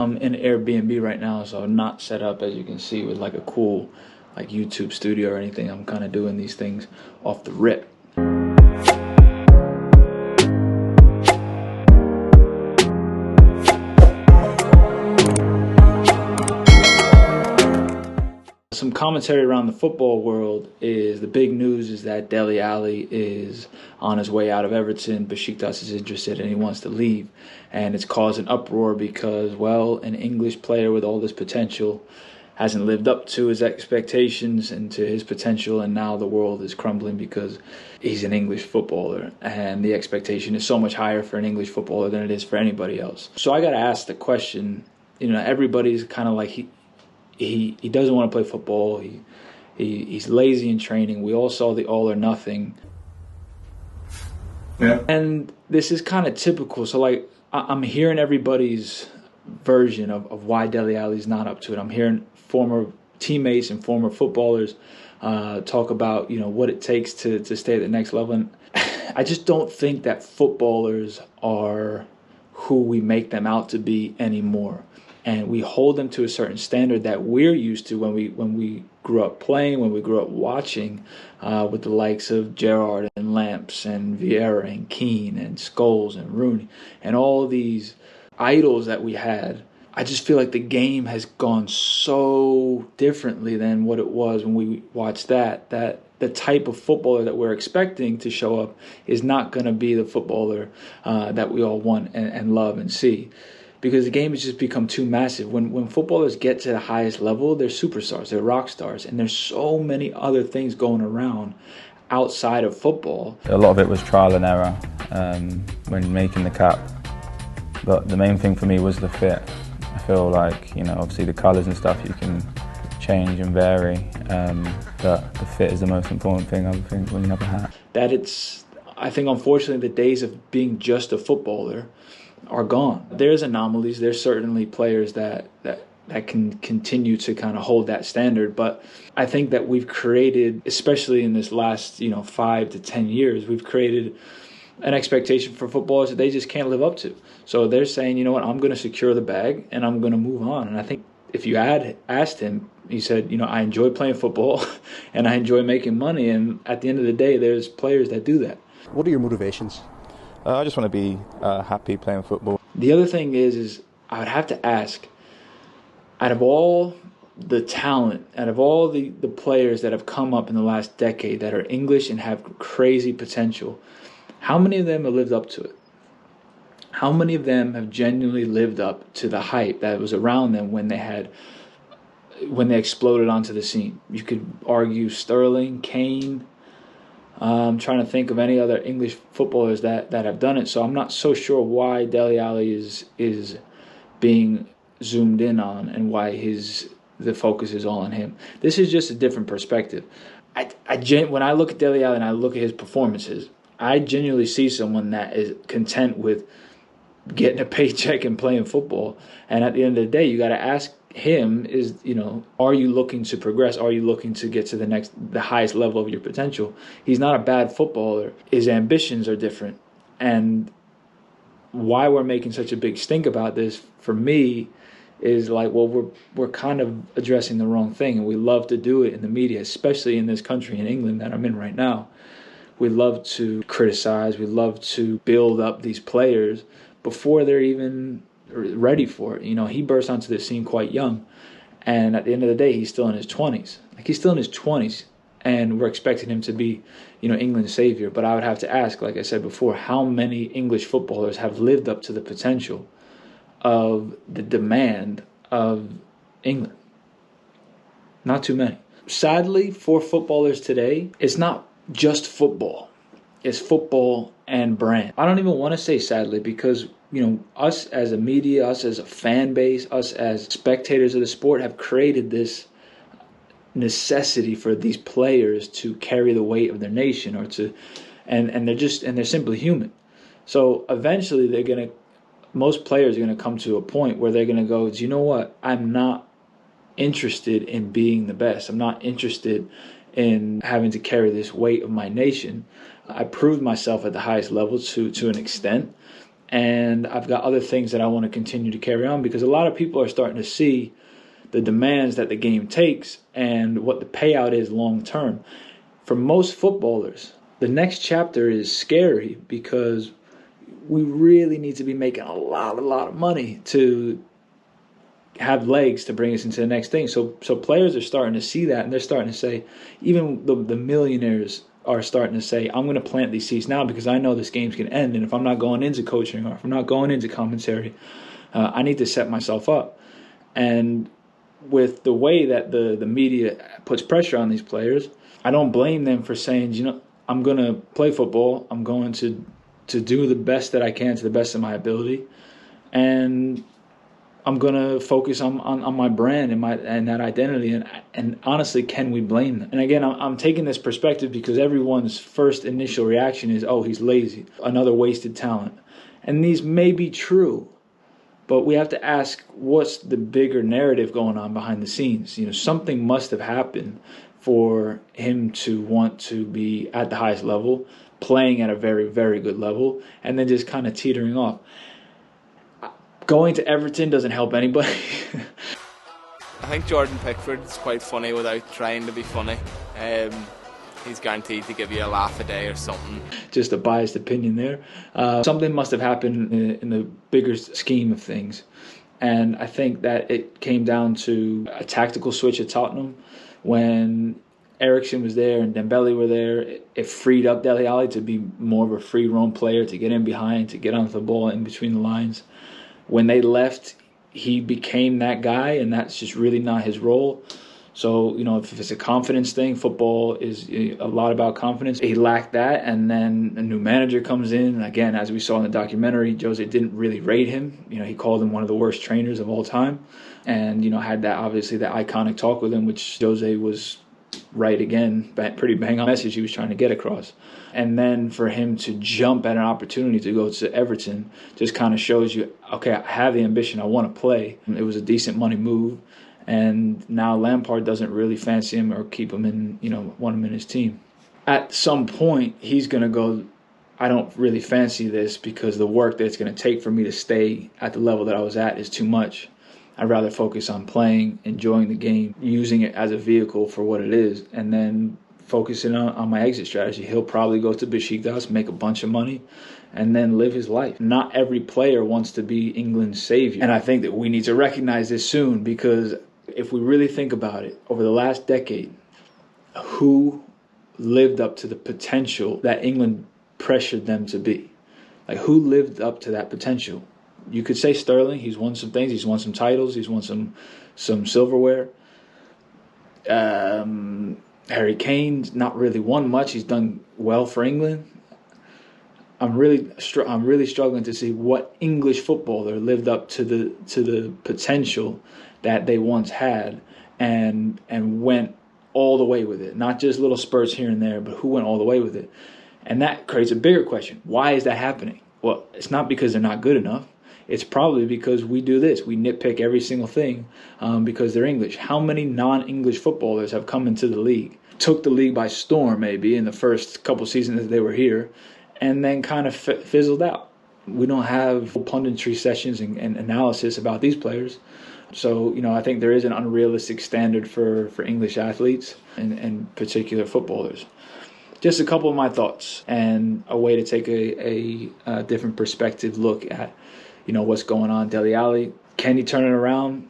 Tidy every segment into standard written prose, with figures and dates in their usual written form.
I'm in Airbnb right now, so I'm not set up, as you can see, with like a cool like YouTube studio or anything. I'm kind of doing these things off the rip. Some commentary around the football world is the big news is that Dele Alli is on his way out of Everton. Besiktas is interested and he wants to leave. And it's caused an uproar because, well, an English player with all this potential hasn't lived up to his expectations and to his potential, and now the world is crumbling because he's an English footballer and the expectation is so much higher for an English footballer than it is for anybody else. So I got to ask the question, everybody's kind of like he doesn't want to play football. He's lazy in training. We all saw the all or nothing. Yeah. And this is kind of typical. So like I'm hearing everybody's version of why Dele Alli's not up to it. I'm hearing former teammates and former footballers talk about what it takes to stay at the next level. And I just don't think that footballers are who we make them out to be anymore. And we hold them to a certain standard that we're used to when we grew up playing, when we grew up watching with the likes of Gerrard and Lamps and Vieira and Keane and Scholes and Rooney and all these idols that we had. I just feel like the game has gone so differently than what it was when we watched that the type of footballer that we're expecting to show up is not going to be the footballer that we all want and love and see. Because the game has just become too massive. When footballers get to the highest level, they're superstars, they're rock stars, and there's so many other things going around outside of football. A lot of it was trial and error when making the cap, but the main thing for me was the fit. I feel like, obviously the colours and stuff you can change and vary, but the fit is the most important thing, I think, when you have a hat. I think unfortunately the days of being just a footballer are gone. There's anomalies. There's certainly players that can continue to kind of hold that standard. But I think that we've created, especially in this last 5 to 10 years, we've created an expectation for footballers that they just can't live up to. So they're saying, you know what, I'm going to secure the bag and I'm going to move on. And I think if you had asked him, he said, I enjoy playing football and I enjoy making money. And at the end of the day, there's players that do that. What are your motivations? I just want to be happy playing football. The other thing is I would have to ask, out of all the talent, out of all the players that have come up in the last decade that are English and have crazy potential, how many of them have lived up to it? How many of them have genuinely lived up to the hype that was around them when they exploded onto the scene? You could argue Sterling, Kane. I'm trying to think of any other English footballers that have done it. So I'm not so sure why Dele Alli is being zoomed in on and why the focus is all on him. This is just a different perspective. When I look at Dele Alli and I look at his performances, I genuinely see someone that is content with getting a paycheck and playing football. And at the end of the day, you got to ask him are you looking to progress? Are you looking to get to the highest level of your potential? He's not a bad footballer. His ambitions are different. And why we're making such a big stink about this, for me, is like, well, we're kind of addressing the wrong thing. And we love to do it in the media, especially in this country, in England, that I'm in right now. We love to criticize. We love to build up these players before they're even ready for it. He burst onto the scene quite young, and at the end of the day, he's still in his 20s. He's still in his 20s, and we're expecting him to be, England's savior. But I would have to ask, like I said before, how many English footballers have lived up to the potential of the demand of England? Not too many. Sadly, for footballers today, it's not just football. It's football and brand. I don't even want to say sadly, because us as a media, us as a fan base, us as spectators of the sport have created this necessity for these players to carry the weight of their nation, and they're simply human. So eventually most players are gonna come to a point where they're gonna go, do you know what? I'm not interested in being the best. I'm not interested in having to carry this weight of my nation. I proved myself at the highest level to an extent. and I've got other things that I want to continue to carry on, because a lot of people are starting to see the demands that the game takes and what the payout is long term. For most footballers, the next chapter is scary because we really need to be making a lot of money to have legs to bring us into the next thing. So players are starting to see that, and they're starting to say, even the millionaires are starting to say, I'm going to plant these seeds now because I know this game's going to end, and if I'm not going into coaching or if I'm not going into commentary, I need to set myself up. And with the way that the media puts pressure on these players, I don't blame them for saying, I'm going to play football. I'm going to do the best that I can to the best of my ability, and I'm going to focus on my brand and that identity. And honestly, can we blame them? And again, I'm taking this perspective because everyone's first initial reaction is, oh, he's lazy, another wasted talent. And these may be true, but we have to ask, what's the bigger narrative going on behind the scenes? Something must have happened for him to want to be at the highest level, playing at a very, very good level, and then just kind of teetering off. Going to Everton doesn't help anybody. I think Jordan Pickford's quite funny without trying to be funny. He's guaranteed to give you a laugh a day or something. Just a biased opinion there. Something must have happened in the bigger scheme of things. And I think that it came down to a tactical switch at Tottenham. When Eriksen was there and Dembele were there, it freed up Dele Alli to be more of a free roam player, to get in behind, to get onto the ball in between the lines. When they left, he became that guy, and that's just really not his role. So, if it's a confidence thing, football is a lot about confidence. He lacked that, and then a new manager comes in. And again, as we saw in the documentary, Jose didn't really rate him. He called him one of the worst trainers of all time. And, had that iconic talk with him, which Jose was right again, pretty bang on message he was trying to get across. And then for him to jump at an opportunity to go to Everton just kind of shows you, okay, I have the ambition, I want to play. It was a decent money move, and now Lampard doesn't really fancy him or keep him in, want him in his team. At some point, he's going to go, I don't really fancy this because the work that it's going to take for me to stay at the level that I was at is too much. I'd rather focus on playing, enjoying the game, using it as a vehicle for what it is, and then focusing on my exit strategy. He'll probably go to Besiktas, make a bunch of money, and then live his life. Not every player wants to be England's savior. And I think that we need to recognize this soon, because if we really think about it, over the last decade, who lived up to the potential that England pressured them to be? Like, who lived up to that potential? You could say Sterling. He's won some things. He's won some titles. He's won some silverware. Harry Kane's not really won much. He's done well for England. I'm really struggling to see what English footballer lived up to the potential that they once had and went all the way with it. Not just little spurts here and there, but who went all the way with it. And that creates a bigger question. Why is that happening? Well, it's not because they're not good enough. It's probably because we do this. We nitpick every single thing because they're English. How many non-English footballers have come into the league, took the league by storm maybe in the first couple seasons that they were here, and then kind of fizzled out? We don't have punditry sessions and analysis about these players. So, I think there is an unrealistic standard for English athletes and particular footballers. Just a couple of my thoughts and a way to take a different perspective look at what's going on. Dele Alli, can he turn it around?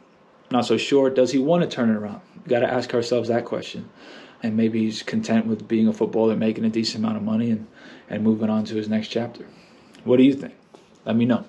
Not so sure. Does he want to turn it around? We've got to ask ourselves that question. And maybe he's content with being a footballer, making a decent amount of money, and moving on to his next chapter. What do you think? Let me know.